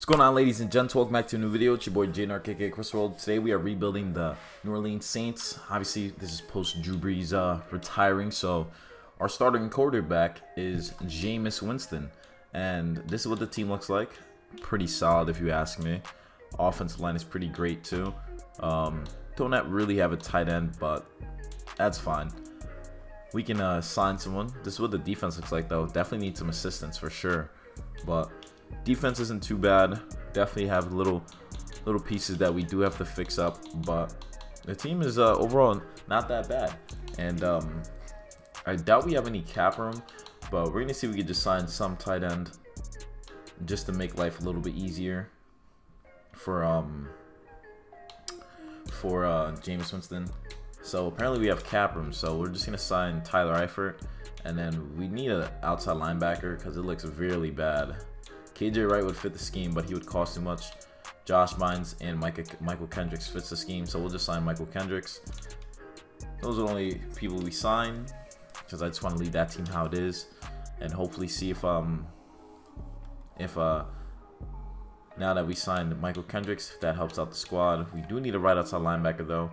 What's going on, ladies and gents? Welcome back to a new video. It's your boy Jaden aka Chris World. Today we are rebuilding the New Orleans Saints. Obviously, this is post Drew Brees retiring, so our starting quarterback is Jameis Winston, and this is what the team looks like. Pretty solid, if you ask me. Offensive line is pretty great too. Don't not really have a tight end, but that's fine. We can sign someone. This is what the defense looks like, though. Definitely need some assistance for sure, but defense isn't too bad. Definitely have little pieces that we do have to fix up, but the team is overall not that bad. And I doubt we have any cap room, but we're gonna see if we can just sign some tight end just to make life a little bit easier for Jameis Winston. So apparently we have cap room, so we're just gonna sign Tyler Eifert, and then we need an outside linebacker because it looks really bad. KJ Wright would fit the scheme, but he would cost too much. Josh Bynes and Michael Kendricks fits the scheme, so we'll just sign Michael Kendricks. Those are the only people we sign, because I just want to leave that team how it is, and hopefully see if now that we signed Michael Kendricks, if that helps out the squad. We do need a right outside linebacker though,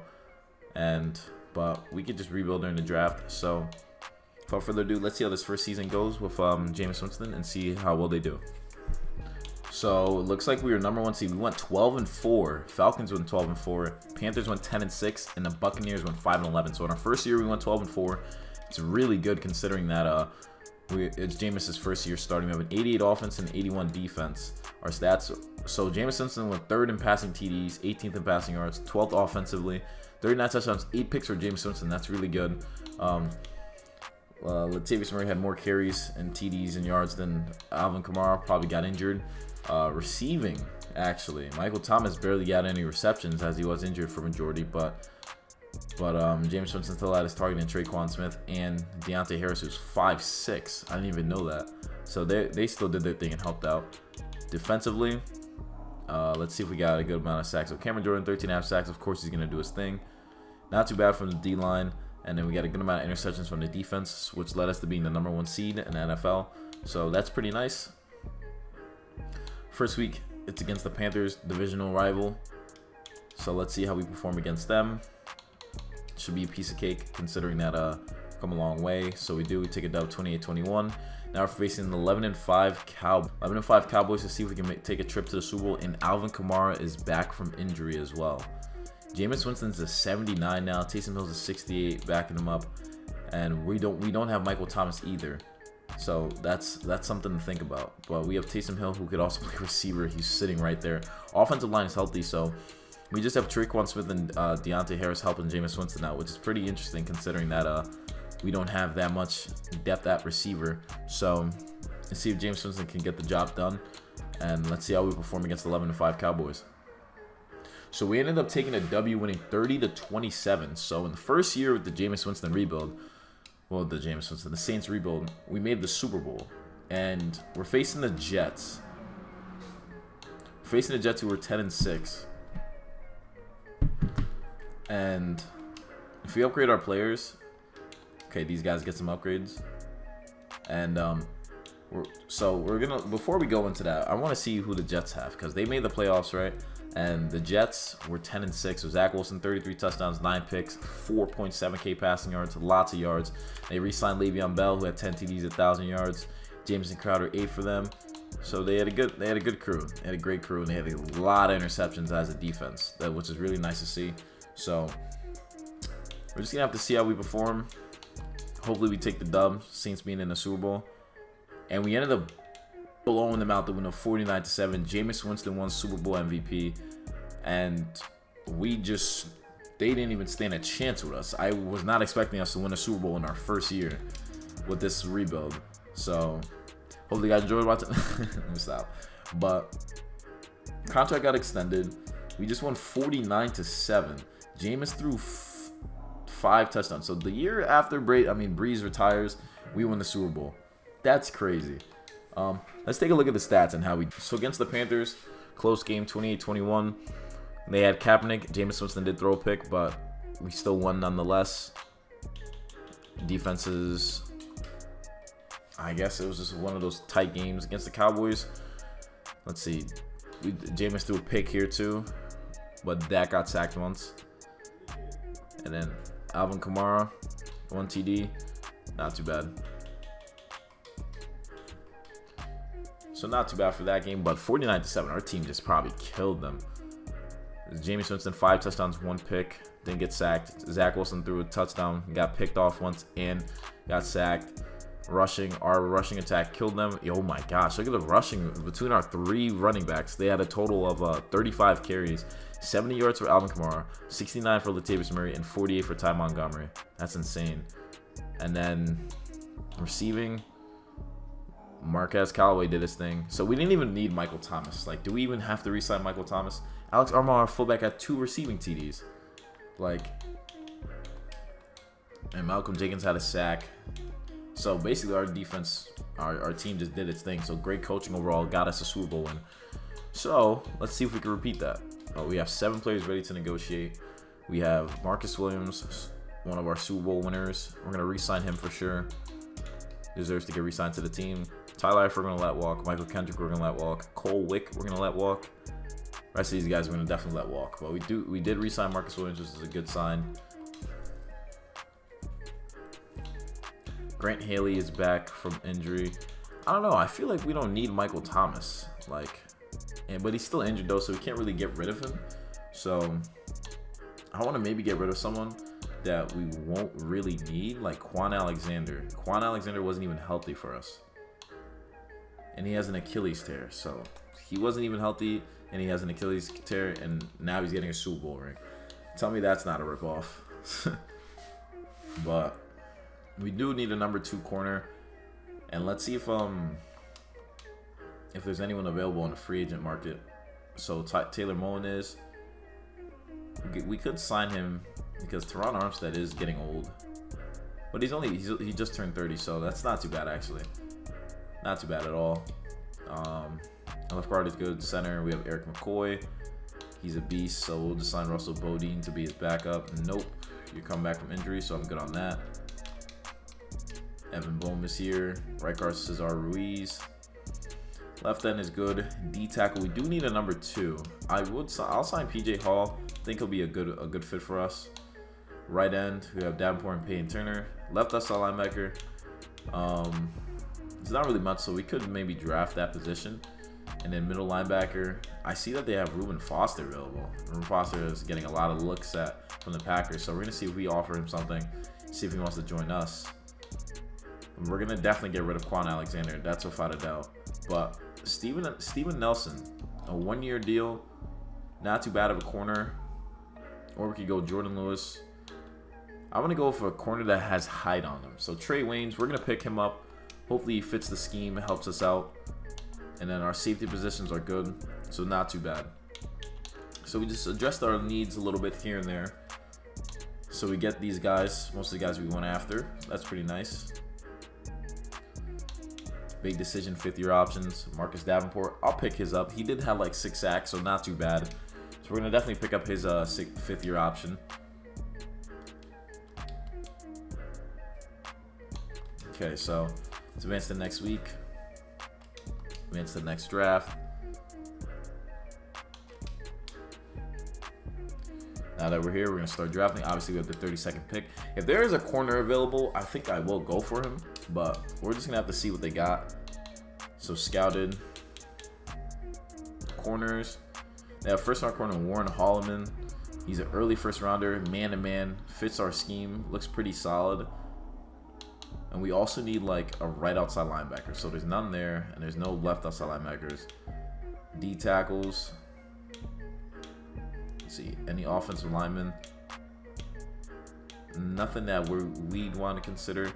but we could just rebuild during the draft. So without further ado, let's see how this first season goes with Jameis Winston and see how well they do. So it looks like we were #1 seed. We went 12-4. Falcons went 12-4. Panthers went 10-6, and the Buccaneers went 5-11. So in our first year, we went 12-4. It's really good considering that it's Jameis' first year starting. We have an 88 offense and 81 defense. Our stats. So Jameis Winston went 3rd in passing TDs, 18th in passing yards, 12th offensively, 39 touchdowns, 8 picks for Jameis Winston. That's really good. Latavius Murray had more carries and TDs and yards than Alvin Kamara. Probably got injured. Receiving, actually, Michael Thomas barely got any receptions as he was injured for majority, but Jameis Winston still had his target in Traquan Smith and Deontay Harris, who's 5'6". I didn't even know that. So they still did their thing and helped out. Defensively, let's see if we got a good amount of sacks. So Cameron Jordan, 13.5 sacks. Of course, he's gonna do his thing. Not too bad from the D line, and then we got a good amount of interceptions from the defense, which led us to being the #1 seed in the NFL. So that's pretty nice. First week, it's against the Panthers, divisional rival. So let's see how we perform against them. Should be a piece of cake considering that come a long way. So we take a dub 28-21. Now we're facing the 11-5 Cowboys to see if we can take a trip to the Super Bowl. And Alvin Kamara is back from injury as well. Jameis Winston's a 79 now. Taysom Hill's a 68, backing him up. And we don't have Michael Thomas either. So that's something to think about. But we have Taysom Hill, who could also play receiver. He's sitting right there. Offensive line is healthy, so we just have Traquan Smith and Deontay Harris helping Jameis Winston out, which is pretty interesting considering that we don't have that much depth at receiver. So let's see if Jameis Winston can get the job done, and let's see how we perform against the 11-5 Cowboys. So we ended up taking a W, winning 30-27. So in the first year with the Jameis Winston rebuild, the Saints rebuild, we made the Super Bowl, and we're facing the Jets. Who were 10-6, and if we upgrade our players, okay, these guys get some upgrades, and we're gonna, before we go into that, I want to see who the Jets have because they made the playoffs, right? And the Jets were 10-6. So Zach Wilson, 33 touchdowns, 9 picks, 4.7K passing yards, lots of yards. They re-signed Le'Veon Bell, who had 10 TDs, 1,000 yards. Jameson Crowder, 8 for them. So they had a good crew. They had a great crew, and they had a lot of interceptions as a defense, which is really nice to see. So we're just gonna have to see how we perform. Hopefully we take the dub, Saints being in the Super Bowl, and we ended up blowing them out the window 49-7. Jameis Winston won Super Bowl MVP, and they didn't even stand a chance with us. I was not expecting us to win a Super Bowl in our first year with this rebuild. So hopefully you guys enjoyed watching. Let me stop. But contract got extended. We just won 49-7. Jameis threw 5 touchdowns. So the year after Brees retires, we win the Super Bowl. That's crazy. Let's take a look at the stats and how we. So against the Panthers, close game, 28-21. They had Kaepernick. Jameis Winston did throw a pick, but we still won nonetheless. Defenses, I guess it was just one of those tight games against the Cowboys. Let's see. Jameis threw a pick here too, but Dak got sacked once. And then Alvin Kamara, 1 TD, not too bad. So not too bad for that game, but 49-7, our team just probably killed them. Jameis Winston, 5 touchdowns, 1 pick, didn't get sacked. Zach Wilson threw a touchdown, got picked off once and got sacked. Our rushing attack killed them. Oh my gosh, look at the rushing between our 3 running backs. They had a total of 35 carries, 70 yards for Alvin Kamara, 69 for Latavius Murray, and 48 for Ty Montgomery. That's insane. And then receiving, Marquez Callaway did his thing. So we didn't even need Michael Thomas. Like, do we even have to re-sign Michael Thomas? Alex Armah, our fullback, had 2 receiving TDs. Like, and Malcolm Jenkins had a sack. So basically our defense, our team just did its thing. So great coaching overall, got us a Super Bowl win. So let's see if we can repeat that. We have 7 players ready to negotiate. We have Marcus Williams, one of our Super Bowl winners. We're going to re-sign him for sure. Deserves to get re-signed to the team. Tyler Eifert, we're going to let walk. Michael Kendrick, we're going to let walk. Cole Wick, we're going to let walk. The rest of these guys we're going to definitely let walk. But we did re-sign Marcus Williams, which is a good sign. Grant Haley is back from injury. I don't know. I feel like we don't need Michael Thomas. But he's still injured though, so we can't really get rid of him. So I want to maybe get rid of someone that we won't really need, like Quan Alexander. Quan Alexander wasn't even healthy for us, and he has an Achilles tear. So he wasn't even healthy, and he has an Achilles tear, and now he's getting a Super Bowl ring. Tell me that's not a ripoff. But we do need a number 2 corner, and let's see if there's anyone available in the free agent market. So Taylor Moen is. We could sign him because Teron Armstead is getting old, but he just turned 30, so that's not too bad actually. Not too bad at all. Left guard is good. Center we have Eric McCoy. He's a beast, so we'll just sign Russell Bodine to be his backup. Nope, you come back from injury, so I'm good on that. Evan Bohm is here. Right guard Cesar Ruiz. Left end is good. D tackle, we do need a number 2. I'll sign PJ Hall. I think he'll be a good fit for us. Right end, we have Davenport and Payton Turner. Left outside linebacker. It's not really much, so we could maybe draft that position. And then middle linebacker, I see that they have Reuben Foster available. Reuben Foster is getting a lot of looks from the Packers, so we're gonna see if we offer him something, see if he wants to join us. We're gonna definitely get rid of Quan Alexander. That's without a doubt. But Steven Nelson, a 1-year deal, not too bad of a corner. Or we could go Jordan Lewis. I want to go for a corner that has height on him. So Trey Waynes, we're gonna pick him up. Hopefully he fits the scheme, helps us out. And then our safety positions are good, so not too bad. So we just addressed our needs a little bit here and there. So we get these guys, most of the guys we went after. That's pretty nice. Big decision, 5th-year options. Marcus Davenport, I'll pick his up. He did have like 6 sacks, so not too bad. So we're going to definitely pick up his 5th-year option. Okay, so let's advance to next week. Advance to the next draft. Now that we're here, we're going to start drafting. Obviously, we have the 32nd pick. If there is a corner available, I think I will go for him. But we're just going to have to see what they got. So scouted. Corners. They have first-round corner Warren Holloman. He's an early first-rounder, man-to-man. Fits our scheme. Looks pretty solid. And we also need like a right outside linebacker. So there's none there, and there's no left outside linebackers. D tackles. Let's see, any offensive linemen. Nothing that we'd want to consider.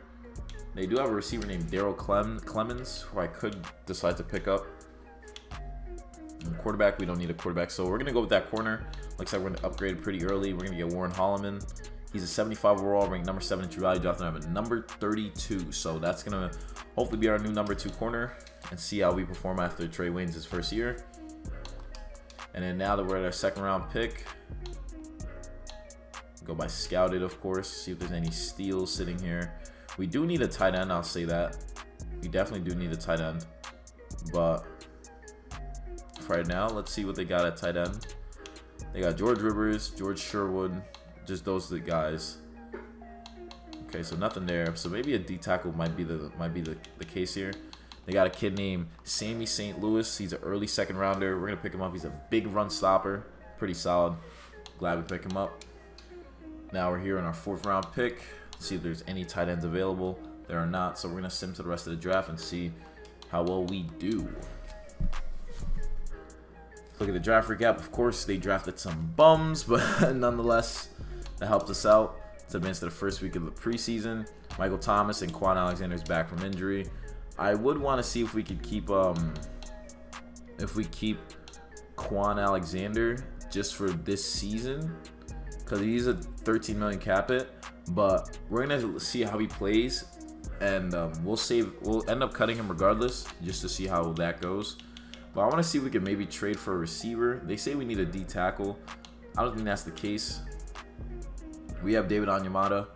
They do have a receiver named Daryl Clemens, who I could decide to pick up. And quarterback, we don't need a quarterback, so we're going to go with that corner. Looks like we're going to upgrade pretty early. We're going to get Warren Holloman. He's a 75 overall, ranked number 7 in true value. Drafted him at number 32, so that's going to hopefully be our new number 2 corner and see how we perform after Trey Waynes' first year. And then now that we're at our 2nd round pick, go by scouted, of course, see if there's any steals sitting here. We do need a tight end, I'll say that. We definitely do need a tight end. But enough right now. Let's see what they got at tight end. They got George Rivers, George Sherwood, just those two guys. Okay, so nothing there. So maybe a D tackle might be the case here. They got a kid named Sammy St. Louis. He's an early second rounder. We're gonna pick him up. He's a big run stopper, pretty solid. Glad we pick him up. Now we're here on our 4th round pick. Let's see if there's any tight ends available. There are not, so we're gonna sim to the rest of the draft and see how well we do. Look at the draft recap. Of course, they drafted some bums, but nonetheless, that helped us out to advance to the first week of the preseason. Michael Thomas and Quan Alexander's back from injury. I would want to see if we could keep Quan Alexander just for this season, because he's a 13 million cap it. But we're gonna see how he plays, and we'll end up cutting him regardless, just to see how that goes. But I want to see if we can maybe trade for a receiver. They say we need a D tackle. I don't think that's the case. We have David Onyemata,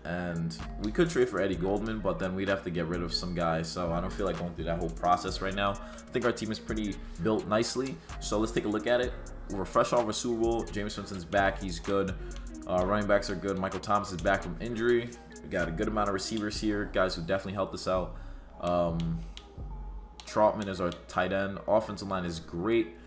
and we could trade for Eddie Goldman, but then we'd have to get rid of some guys. So I don't feel like going through that whole process right now. I think our team is pretty built nicely. So let's take a look at it. We're fresh off a Super Bowl. Jameis Winston's back. He's good. Running backs are good. Michael Thomas is back from injury. We got a good amount of receivers here, guys who definitely helped us out. Trotman is our tight end. Offensive line is great.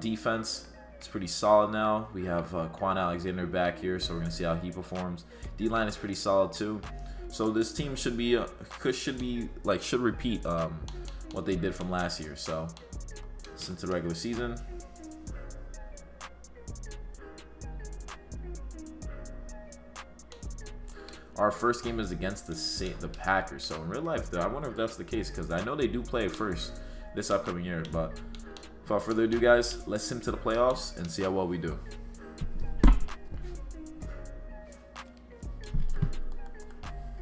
Defense is pretty solid now. We have Quan Alexander back here, so we're gonna see how he performs. D-line is pretty solid too. So this team should repeat what they did from last year. So since the regular season. Our first game is against the Packers. So in real life, though, I wonder if that's the case, because I know they do play first this upcoming year. But without further ado, guys, let's sim to the playoffs and see how well we do.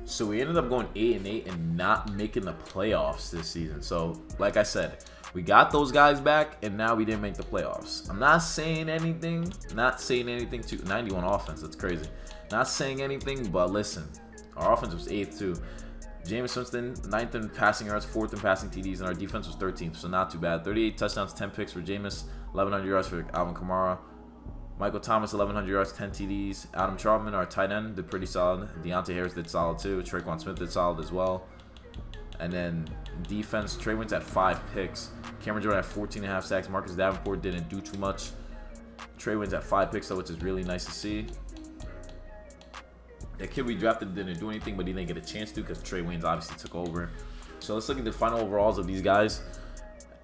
So we ended up going 8-8 and not making the playoffs this season. So like I said, we got those guys back, and now we didn't make the playoffs. I'm not saying anything. Not saying anything to 91 offense. That's crazy. Not saying anything, but listen. Our offense was 8th too. Jameis Winston, 9th in passing yards, 4th in passing TDs, and our defense was 13th, so not too bad. 38 touchdowns, 10 picks for Jameis, 1,100 yards for Alvin Kamara. Michael Thomas, 1,100 yards, 10 TDs. Adam Trotman, our tight end, did pretty solid. Deontay Harris did solid too. Traquan Smith did solid as well. And then defense, Trey Waynes at 5 picks. Cameron Jordan at 14.5 sacks. Marcus Davenport didn't do too much. Trey Waynes at 5 picks, though, which is really nice to see. That kid we drafted didn't do anything, but he didn't get a chance to because Trey Waynes obviously took over. So let's look at the final overalls of these guys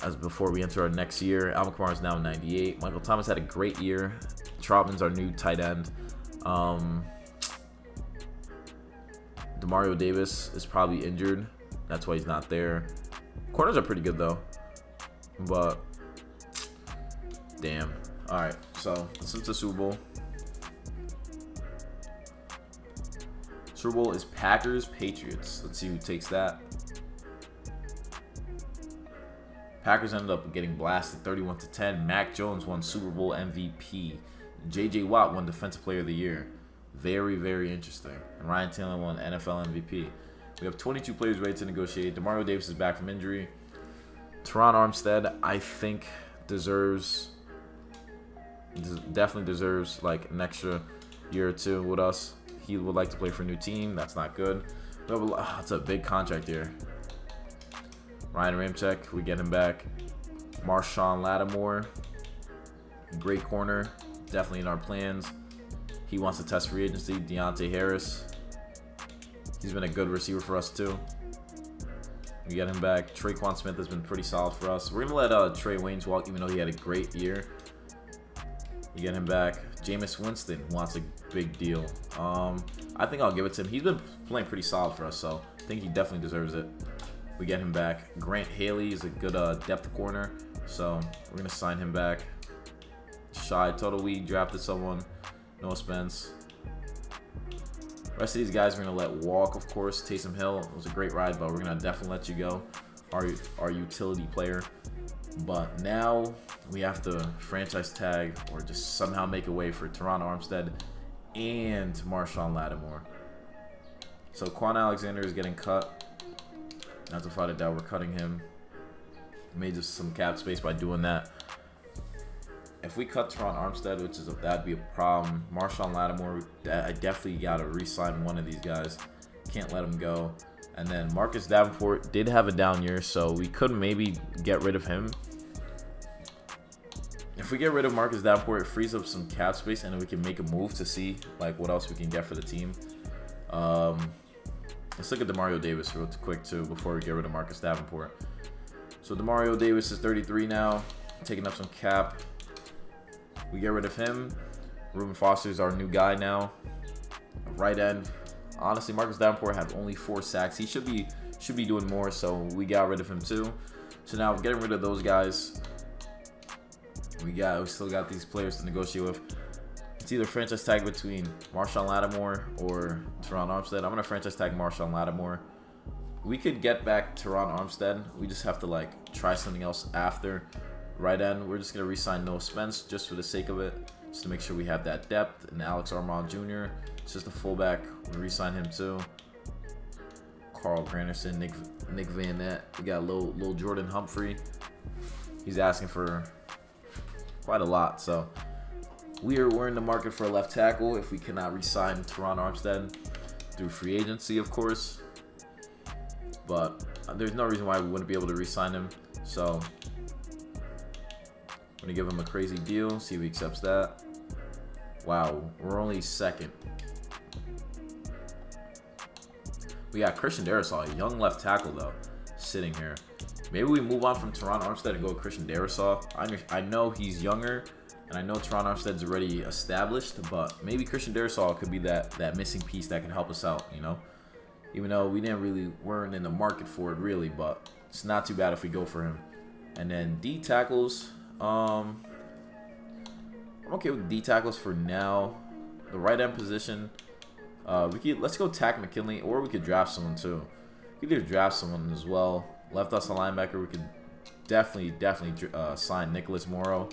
as before we enter our next year. Alvin Kamara is now 98. Michael Thomas had a great year. Trotman's our new tight end. Demario Davis is probably injured. That's why he's not there. Corners are pretty good though. But damn. Alright, so since the Super Bowl. Super Bowl is Packers, Patriots. Let's see who takes that. Packers ended up getting blasted 31-10. Mac Jones won Super Bowl MVP. J.J. Watt won Defensive Player of the Year. Very, very interesting. And Ryan Tannehill won NFL MVP. We have 22 players ready to negotiate. Demario Davis is back from injury. Teron Armstead, I think, definitely deserves like an extra year or two with us. He would like to play for a new team. That's not good. That's a big contract here. Ryan Ramczyk, we get him back. Marshawn Lattimore, great corner, definitely in our plans. He wants to test free agency. Deontay Harris, he's been a good receiver for us too. We get him back. Traquan Smith has been pretty solid for us. We're gonna let Trey Waynes walk, even though he had a great year. You get him back. Jameis Winston wants a big deal. I think I'll give it to him. He's been playing pretty solid for us, so I think he definitely deserves it. We get him back. Grant Haley is a good depth corner, so we're going to sign him back. Shy Total, we drafted someone. No Spence. Rest of these guys we're going to let walk, of course. Taysom Hill, it was a great ride, but we're going to definitely let you go. Our utility player. But now we have to franchise tag or just somehow make a way for Teron Armstead and Marshawn Lattimore. So Quan Alexander is getting cut. Not to fight it down, we're cutting him. Made just some cap space by doing that. If we cut Teron Armstead, which is that'd be a problem. Marshawn Lattimore, I definitely gotta re-sign one of these guys. Can't let him go. And then Marcus Davenport did have a down year, so we could maybe get rid of him. If we get rid of Marcus Davenport, it frees up some cap space, and then we can make a move to see like what else we can get for the team. Let's look at Demario Davis real quick too before we get rid of Marcus Davenport. So Demario Davis is 33 now, taking up some cap. We get rid of him. Reuben Foster is our new guy now. Right end. Honestly, Marcus Davenport had only 4 sacks. He should be doing more, so we got rid of him too. So now getting rid of those guys. We still got these players to negotiate with. It's either franchise tag between Marshawn Lattimore or Teron Armstead. I'm gonna franchise tag Marshawn Lattimore. We could get back Teron Armstead. We just have to like try something else after. Right end, we're just gonna re-sign Noah Spence just for the sake of it, just to make sure we have that depth. And Alex Armand Jr. It's just a fullback. We re-sign him too. Carl Granderson, Nick Van Nett. We got little Jordan Humphrey. He's asking for quite a lot, so we're in the market for a left tackle if we cannot re-sign Teron Armstead through free agency, of course. But there's no reason why we wouldn't be able to re-sign him. So I'm gonna give him a crazy deal, see if he accepts that. Wow, we're only second. We got Christian Darrisaw, a young left tackle though, sitting here. Maybe we move on from Teron Armstead and go with Christian Darrisaw. I know he's younger, and I know Teron Armstead's already established, but maybe Christian Darrisaw could be that missing piece that can help us out, you know? Even though we weren't in the market for it really, but it's not too bad if we go for him. And then D tackles, I'm okay with D tackles for now. The right end position, let's go tack McKinley, or we could draft someone too. We could either draft someone as well. Left us a linebacker. We could definitely sign Nicholas Morrow.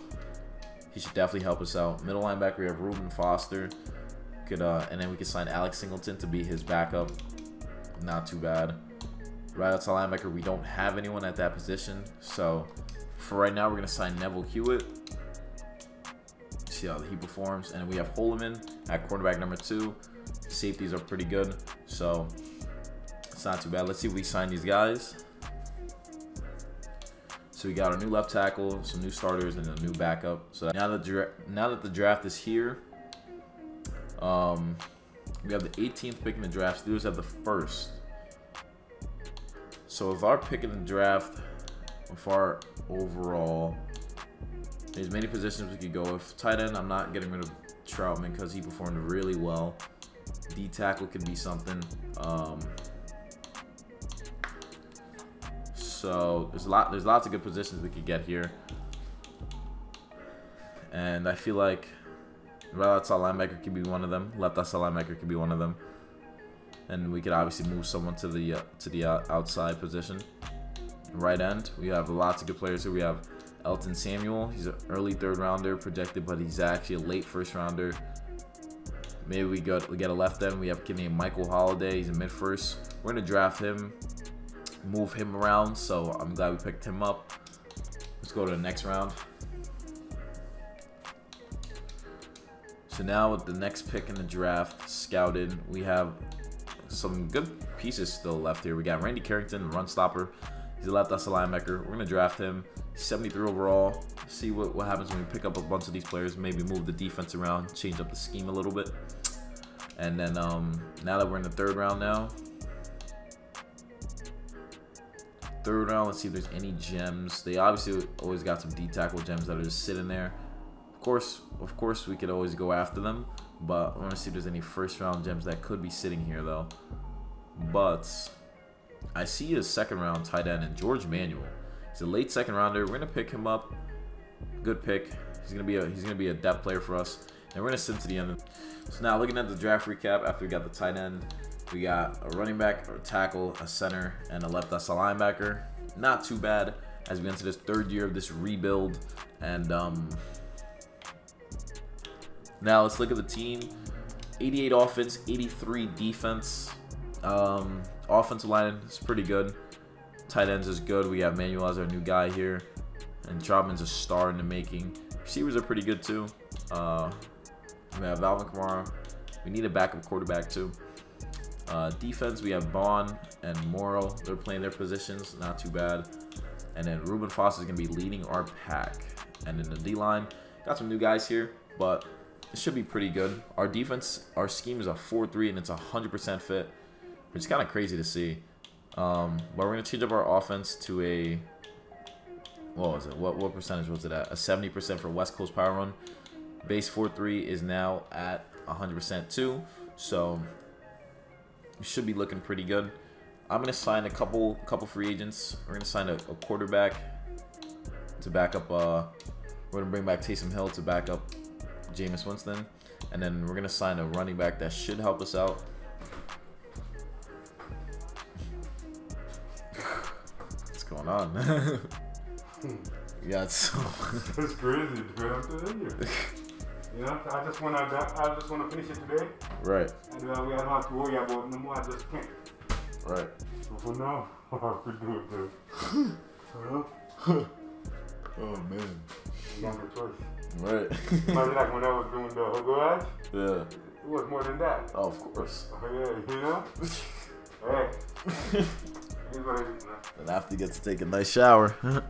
He should definitely help us out. Middle linebacker, we have Reuben Foster. And then we could sign Alex Singleton to be his backup. Not too bad. Right outside linebacker, we don't have anyone at that position. So for right now, we're gonna sign Neville Hewitt. See how he performs. And we have Holloman at quarterback number 2. Safeties are pretty good, so it's not too bad. Let's see if we sign these guys. So we got our new left tackle, some new starters, and a new backup. So now that the draft is here, we have the 18th pick in the draft. Steelers have the 1st. So with our pick in the draft, with our overall, there's many positions we could go with. Tight end, I'm not getting rid of Troutman because he performed really well. D tackle could be something. So there's lots of good positions we could get here, and I feel like right outside linebacker could be one of them. Left outside linebacker could be one of them, and we could obviously move someone to the outside position. Right end, we have lots of good players here. We have Elton Samuel. He's an early 3rd rounder projected, but he's actually a late 1st rounder. Maybe we get a left end. We have a kid named Michael Holiday. He's a mid-1st. We're gonna draft him, move him around, so I'm glad we picked him up. Let's go to the next round. So now with the next pick in the draft scouted, we have some good pieces still left here. We got Randy Carrington, run stopper. He's a left outside linebacker. We're gonna draft him. 73 overall. See what happens when we pick up a bunch of these players. Maybe move the defense around, change up the scheme a little bit. And then now that we're in the 3rd round now. 3rd round, let's see if there's any gems. They obviously always got some D tackle gems that are just sitting there. Of course, we could always go after them, but I want to see if there's any 1st round gems that could be sitting here though. But I see a 2nd round tight end in George Manuel. He's a late 2nd rounder. We're gonna pick him up. Good pick. He's gonna be a depth player for us, and we're gonna send to the end. So now looking at the draft recap, after we got the tight end, we got a running back, or tackle, a center, and a left outside linebacker. Not too bad as we enter this 3rd year of this rebuild. And now let's look at the team. 88 offense, 83 defense. Offensive line is pretty good. Tight ends is good. We have Manuel as our new guy here. And Trautman's a star in the making. Receivers are pretty good too. We have Alvin Kamara. We need a backup quarterback too. Defense, we have Bond and Morrow. They're playing their positions. Not too bad. And then Reuben Foster is going to be leading our pack. And in the D-line, got some new guys here, but it should be pretty good. Our defense, our scheme is a 4-3, and it's 100% fit, which is kind of crazy to see. But we're going to change up our offense to a, what was it? What percentage was it at? A 70% for West Coast Power Run. Base 4-3 is now at 100% too, so it should be looking pretty good. I'm going to sign a couple free agents. We're going to sign a quarterback to back up. We're going to bring back Taysom Hill to back up Jameis Winston. And then we're going to sign a running back that should help us out. What's going on? Yeah, it's crazy, dude. I'm telling you. You know, I just want to finish it today. Right. And we don't have to worry about no more. I just can't. Right. So for now, I have to do it, dude. Oh man. You got no choice. Right. Imagine like when I was doing the garage. Yeah. It was more than that. Oh, of course. Yeah, you know. Hey. Here's what it is, man. And after you get to take a nice shower. Oh, yeah.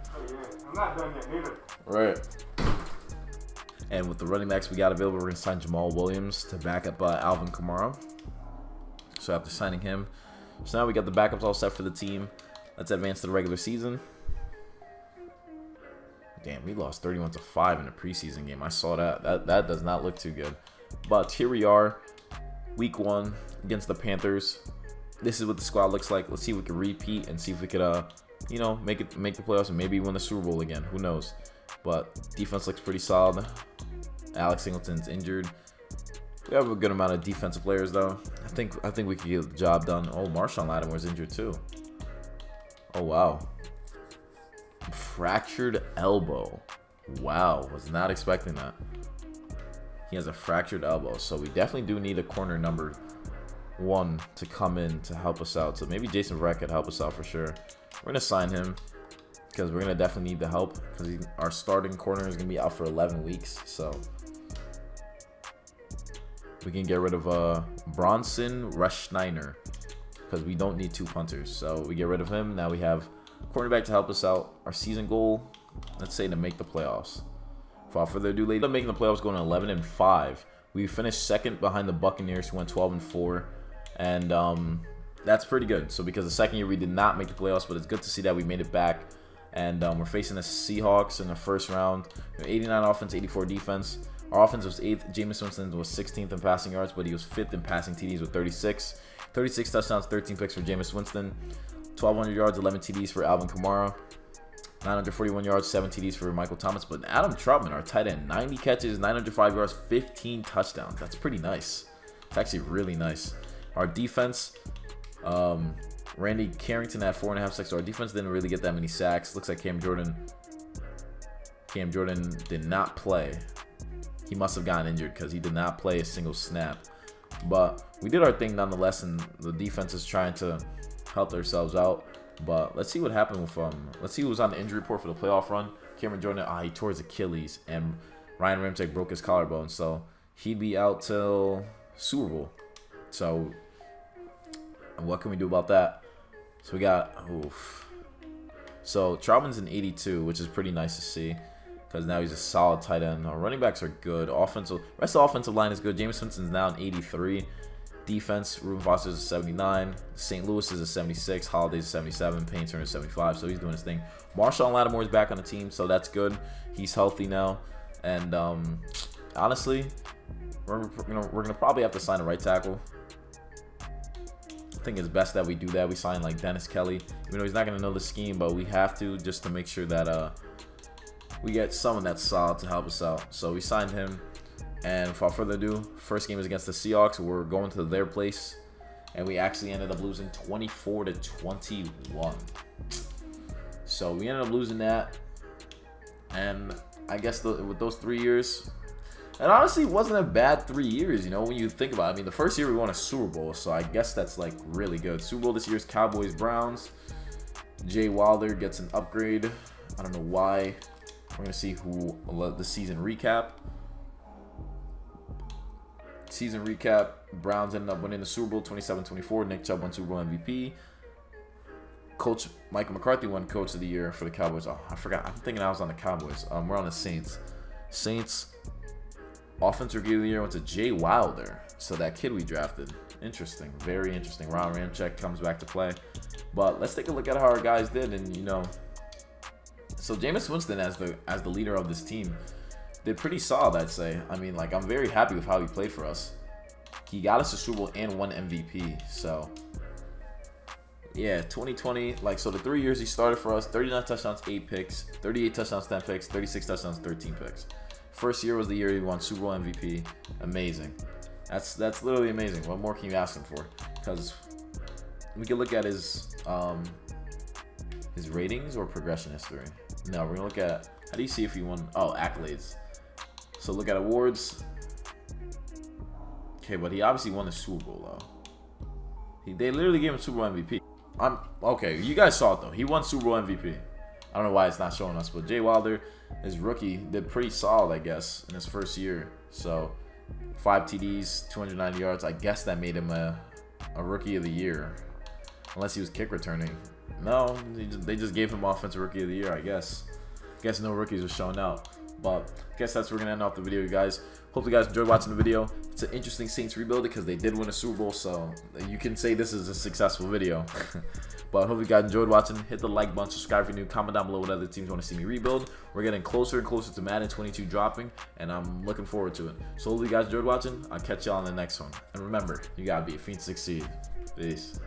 I'm not done yet either. Right. And with the running backs we got available, we're going to sign Jamal Williams to back up Alvin Kamara. So after signing him, so now we got the backups all set for the team. Let's advance to the regular season. Damn, we lost 31-5 in a preseason game. I saw that. That does not look too good. But here we are, week 1 against the Panthers. This is what the squad looks like. Let's see if we can repeat and see if we could, you know, make the playoffs and maybe win the Super Bowl again. Who knows? But defense looks pretty solid. Alex Singleton's injured. We have a good amount of defensive players though. I think we could get the job done. Oh, Marshawn Lattimore's injured too. Oh wow. Fractured elbow. Wow, was not expecting that. He has a fractured elbow, so we definitely do need a corner number 1 to come in to help us out. So maybe Jason Verrett could help us out for sure. We're gonna sign him because we're gonna definitely need the help because our starting corner is gonna be out for 11 weeks. So we can get rid of Bronson Rushneiner because we don't need 2 punters. So we get rid of him. Now we have cornerback to help us out. Our season goal, let's say, to make the playoffs. Without further ado, ladies, making the playoffs, going 11-5. We finished second behind the Buccaneers, who went 12-4, and that's pretty good. So because the second year we did not make the playoffs, but it's good to see that we made it back. And we're facing the Seahawks in the first round. 89 offense, 84 defense. Our offense was 8th. Jameis Winston was 16th in passing yards, but he was 5th in passing TDs with 36. 36 touchdowns, 13 picks for Jameis Winston. 1,200 yards, 11 TDs for Alvin Kamara. 941 yards, 7 TDs for Michael Thomas. But Adam Trautman, our tight end, 90 catches, 905 yards, 15 touchdowns. That's pretty nice. It's actually really nice. Our defense, Randy Carrington at 4.5 sacks. So our defense didn't really get that many sacks. Looks like Cam Jordan did not play. He must have gotten injured because he did not play a single snap. But we did our thing nonetheless, and the defense is trying to help themselves out. But let's see what happened with let's see who was on the injury report for the playoff run. Cameron Jordan, he tore his Achilles, and Ryan Ramczyk broke his collarbone, so he'd be out till Super Bowl. So what can we do about that? So we got So Trautman's an 82, which is pretty nice to see, because now he's a solid tight end. Our running backs are good. Rest of the offensive line is good. Jameis Winston's now an 83. Defense, Reuben Foster's a 79. St. Louis is a 76. Holiday's a 77. Payne Turner's 75. So he's doing his thing. Marshawn Lattimore is back on the team, so that's good. He's healthy now. And honestly, we're gonna probably have to sign a right tackle. I think it's best that we do that. We sign like Dennis Kelly, even though he's not gonna know the scheme, but we have to, just to make sure that we get someone that's solid to help us out. So we signed him. And without further ado, first game is against the Seahawks. We're going to their place, and we actually ended up losing 24-21. So we ended up losing that, and I guess with those 3 years, and honestly, it wasn't a bad 3 years, you know, when you think about it. I mean, the first year we won a Super Bowl, so I guess that's like really good. Super Bowl this year is Cowboys Browns. Jay Wilder gets an upgrade. I don't know why. We're going to see who the season recap. Season recap. Browns ended up winning the Super Bowl 27-24. Nick Chubb won Super Bowl MVP. Coach Michael McCarthy won Coach of the Year for the Cowboys. Oh, I forgot. I'm thinking I was on the Cowboys. We're on the Saints. Saints Offensive Rookie of the Year went to Jay Wilder. So that kid we drafted. Interesting. Very interesting. Ron Ramczyk comes back to play. But let's take a look at how our guys did. And, you know, so Jameis Winston as the leader of this team did pretty solid, I'd say. I mean, like, I'm very happy with how he played for us. He got us a Super Bowl and won MVP. So, yeah, 2020, like, so the 3 years he started for us, 39 touchdowns, 8 picks, 38 touchdowns, 10 picks, 36 touchdowns, 13 picks. First year was the year he won Super Bowl MVP. Amazing. That's literally amazing. What more can you ask him for? Because we can look at his ratings or progression history. No, we're gonna look at, how do you see if he won? Oh, accolades. So look at awards. Okay, but he obviously won the Super Bowl though. They literally gave him Super Bowl MVP. Okay, you guys saw it though. He won Super Bowl MVP. I don't know why it's not showing us, but Jay Wilder, his rookie, did pretty solid, I guess, in his first year. So 5 TDs, 290 yards. I guess that made him a Rookie of the Year. Unless he was kick returning. No, they just gave him Offensive Rookie of the Year, I guess. Guess no rookies were shown out. But I guess that's where we're going to end off the video, guys. Hope you guys enjoyed watching the video. It's an interesting Saints rebuild because they did win a Super Bowl, so you can say this is a successful video. But I hope you guys enjoyed watching. Hit the like button, subscribe if you're new, comment down below what other teams want to see me rebuild. We're getting closer and closer to Madden 22 dropping, and I'm looking forward to it. So hope you guys enjoyed watching. I'll catch y'all on the next one. And remember, you gotta be a fiend to succeed. Peace.